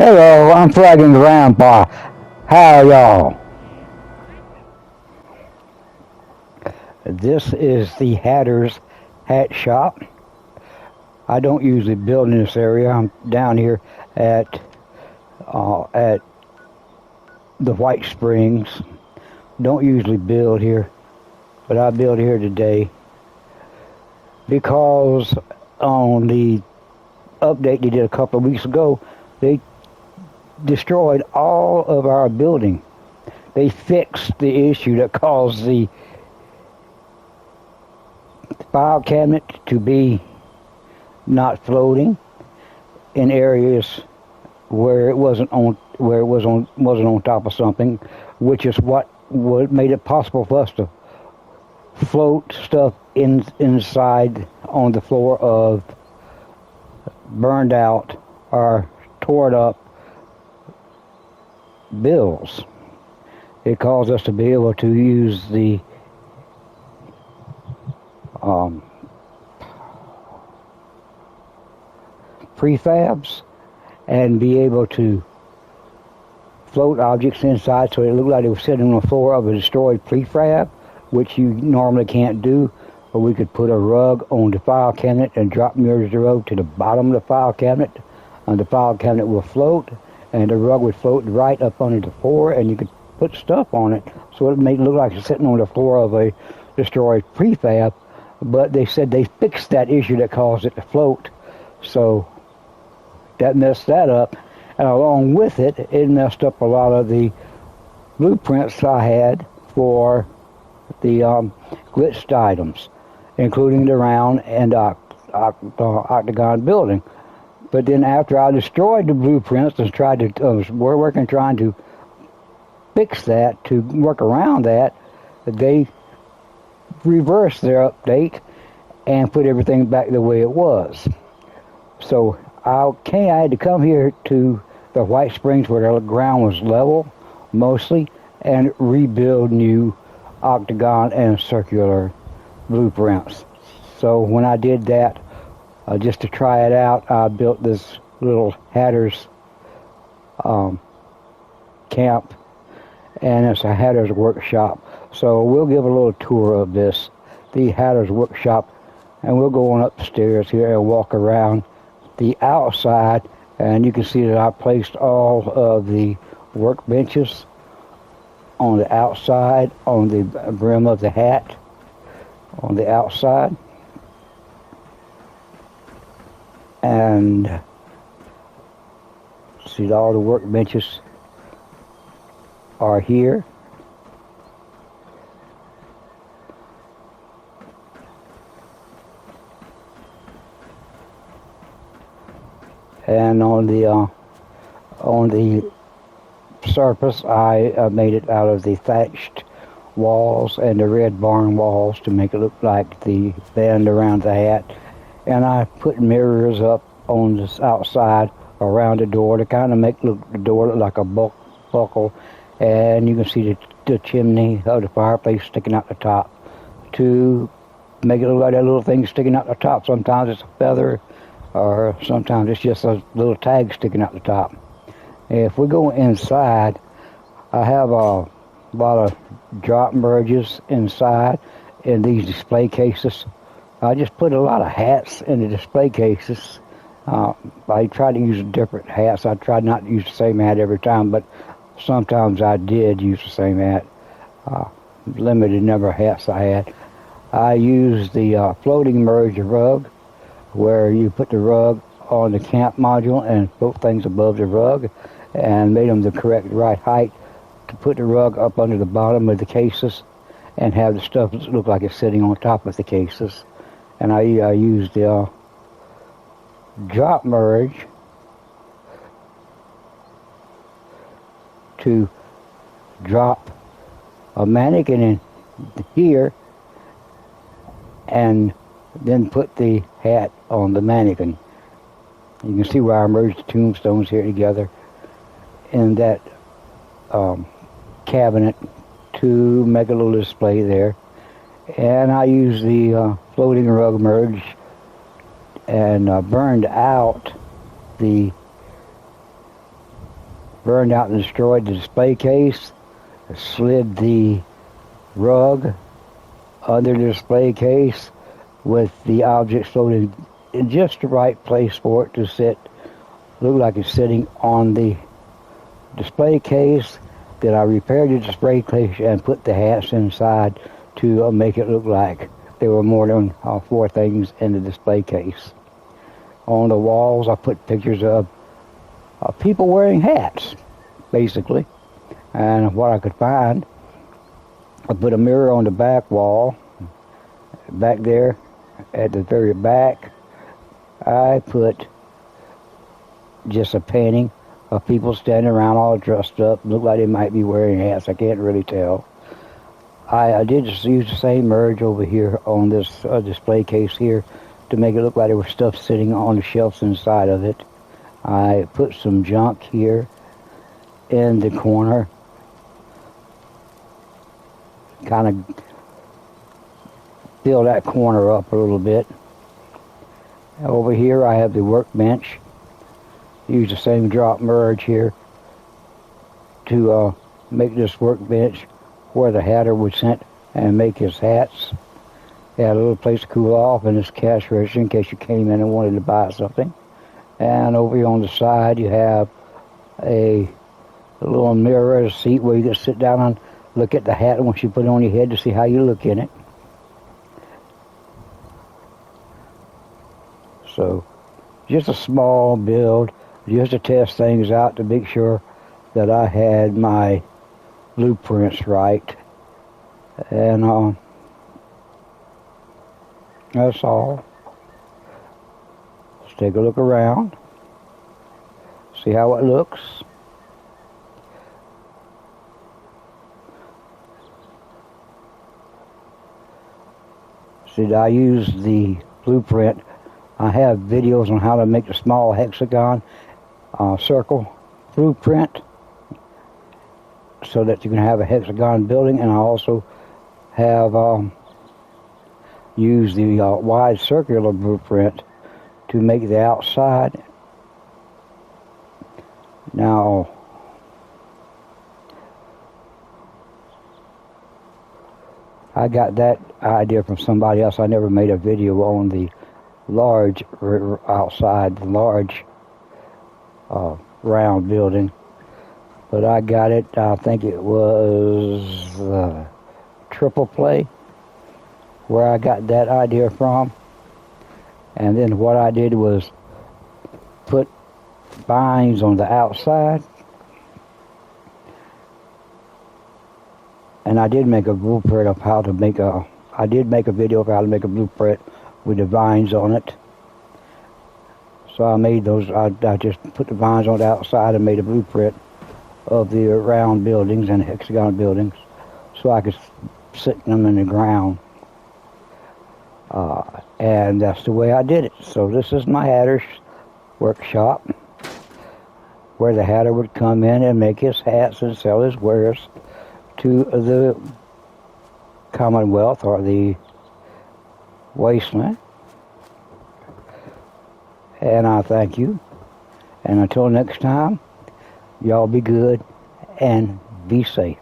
Hello, I'm Flagging Grandpa. How are y'all? This is the Hatter's Hat Shop. I don't usually build in this area. I'm down here at the White Springs. Don't usually build here, but I build here today because on the update they did a couple of weeks ago, they destroyed all of our building. They fixed the issue that caused the file cabinet to be not floating in areas where it wasn't on top of something, which is what made it possible for us to float stuff inside on the floor of burned out or torn up bills. It caused us to be able to use the prefabs and be able to float objects inside so it looked like it was sitting on the floor of a destroyed prefab, which you normally can't do. Or we could put a rug on the file cabinet and drop mirrors the rug to the bottom of the file cabinet, and the file cabinet will float, and the rug would float right up under the floor, and you could put stuff on it so it made it look like it's sitting on the floor of a destroyed prefab. But they said they fixed that issue that caused it to float, so that messed that up. And along with it, it messed up a lot of the blueprints I had for the glitched items, including the round and octagon building. But then after I destroyed the blueprints and trying to fix that, to work around that, they reversed their update and put everything back the way it was. So I had to come here to the White Springs where the ground was level, mostly, and rebuild new octagon and circular blueprints. So when I did that, just to try it out, I built this little Hatter's camp, and it's a Hatter's workshop. So we'll give a little tour of this, the Hatter's workshop, and we'll go on upstairs here and walk around the outside, and you can see that I placed all of the workbenches on the outside, on the brim of the hat, on the outside. And see, all the workbenches are here. And on the surface, I made it out of the thatched walls and the red barn walls to make it look like the band around the hat. And I put mirrors up on this outside around the door to kind of make the door look like a buckle. And you can see the chimney of the fireplace sticking out the top to make it look like that little thing sticking out the top. Sometimes it's a feather, or sometimes it's just a little tag sticking out the top. If we go inside, I have a lot of drop merges inside in these display cases. I just put a lot of hats in the display cases. I try to use different hats. I tried not to use the same hat every time, but sometimes I did use the same hat. Limited number of hats I had. I used the floating merge rug, where you put the rug on the camp module and put things above the rug, and made them the correct right height to put the rug up under the bottom of the cases and have the stuff look like it's sitting on top of the cases. And I used the drop merge to drop a mannequin in here and then put the hat on the mannequin. You can see where I merged the tombstones here together in that cabinet to make a little display there. And I used the floating rug merge and burned out the burned out and destroyed the display case, slid the rug under the display case with the objects loaded in just the right place for it to sit. Look like it's sitting on the display case. Then I repaired the display case and put the hats inside to make it look like there were more than 4 things in the display case. On the walls I put pictures of people wearing hats, basically. And what I could find, I put a mirror on the back wall. Back there, at the very back, I put just a painting of people standing around all dressed up. Look like they might be wearing hats. I can't really tell. I did just use the same merge over here on this display case here to make it look like there was stuff sitting on the shelves inside of it. I put some junk here in the corner. Kind of fill that corner up a little bit. Over here I have the workbench. Use the same drop merge here to make this workbench where the hatter would sit and make his hats. Had a little place to cool off in this cash register in case you came in and wanted to buy something. And over here on the side you have a little mirror, a seat where you can sit down and look at the hat once you put it on your head to see how you look in it. So just a small build, just to test things out to make sure that I had my blueprints right. And that's all. Let's take a look around, see how it looks. See, I use the blueprint. I have videos on how to make a small hexagon circle blueprint so that you can have a hexagon building, and I also have used the wide circular blueprint to make the outside. Now, I got that idea from somebody else. I never made a video on the large outside, the large round building, but I got it. I think it was Triple Play where I got that idea from. And then what I did was put vines on the outside, and I did make a blueprint of how to make a video of how to make a blueprint with the vines on it. So I made those, I just put the vines on the outside and made a blueprint of the round buildings and hexagon buildings so I could sit them in the ground. And that's the way I did it. So this is my hatter's workshop, where the hatter would come in and make his hats and sell his wares to the Commonwealth or the wasteland. And I thank you. And until next time, y'all be good and be safe.